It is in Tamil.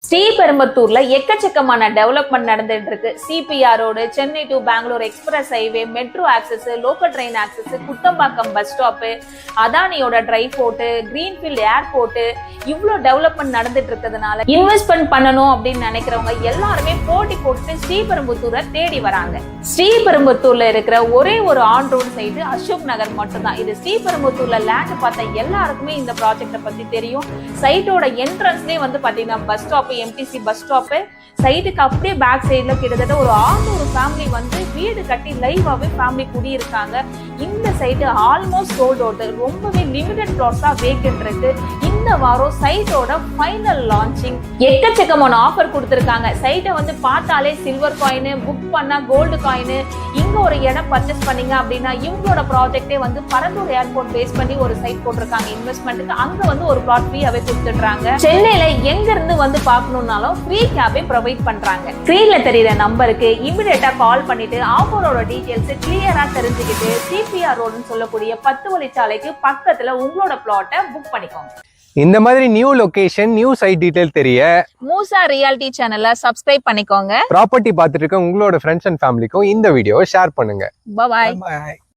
ஸ்ரீபெரும்புத்தூர்ல எக்கச்சக்கமான டெவலப்மெண்ட் நடந்துட்டு இருக்கு. CPR road, Chennai to Bangalore express highway, metro access, local train access, Kuthambakkam bus stop, அதானியோட ட்ரை போர்ட், கிரீன்ஃபீல்ட் ஏர்போர்ட், இவ்வளவு டெவலப்மெண்ட் நடந்துட்டு இருக்கிறதுனால இன்வெஸ்ட்மெண்ட் பண்ணணும் அப்படின்னு நினைக்கிறவங்க எல்லாருமே போட்டி போட்டு ஸ்ரீபெரும்புத்தூரை தேடி வராங்க. ஸ்ரீபெரும்புத்தூர்ல இருக்கிற ஒரே ஒரு on road side Ashok Nagar மட்டும்தான். இது ஸ்ரீபெரும்புத்தூர்ல லேண்ட் பார்த்த எல்லாருக்குமே இந்த ப்ராஜெக்ட பத்தி தெரியும். சைட்டோட என்ட்ரன்ஸ்லயே வந்து பாத்தீங்கன்னா bus stop, MTC bus stop, சைடுக்கு அப்படியே பேக் சைடுல கிட்டத்தட்ட ஒரு 600 ஃபேமிலி வந்து வீடு கட்டி லைவாவே ஃபேமிலி குடியிருக்காங்க. இந்த சைடு ஆல்மோஸ்ட் சோல்ட் அவுட், ரொம்பவே லிமிடெட் ப்ளாட்ஸா வேக்கன்ட் இருக்கு. இந்த வாரம் சைட்டோட ஃபைனல் லான்ச்சிங், எக்கச்சக்கமான ஆஃபர் கொடுத்திருக்காங்க. சைட்டை வந்து பார்த்தாலே சில்வர் காயின், புக் பண்ணா கோல்டு காயின், இங்க ஒரு இடம் பர்ச்சேஸ் பண்ணீங்க அப்படின்னா இவங்களோட ப்ராஜெக்டே வந்து பரந்தூர் ஏர்போர்ட் பேஸ் பண்ணி ஒரு சைட் போட்டிருக்காங்க இன்வெஸ்ட்மெண்ட்டுக்கு. அங்க வந்து ஒரு பிளாட் ஃப்ரீயாவே கொடுத்துடுறாங்க. சென்னையில எங்க இருந்து வந்து பார்க்கணும்னாலும் ஃப்ரீ கேபே ப்ரொவைட் பண்றாங்க. ஸ்கிரீன்ல தெரியுற நம்பருக்கு இமிடியேட்டா கால் பண்ணிட்டு ஆஃபரோட டீடைல்ஸ் கிளியரா தெரிஞ்சுக்கிட்டு சிபிஆர் ரோடுன்னு சொல்லக்கூடிய 10 வழிச்சாலைக்கு பக்கத்துல உங்களோட பிளாட்டை புக் பண்ணிக்கோங்க. இந்த மாதிரி new location, new site detail தெரிய மூசா ரியாலிட்டி சேனலை சப்ஸ்கிரைப் பண்ணிக்கோங்க. ப்ராப்பர்ட்டி பார்த்துட்டு இருக்க உங்களோட ஃப்ரெண்ட்ஸ் அண்ட் ஃபேமிலிக்கும் இந்த வீடியோவை ஷேர் பண்ணுங்க. பாய்.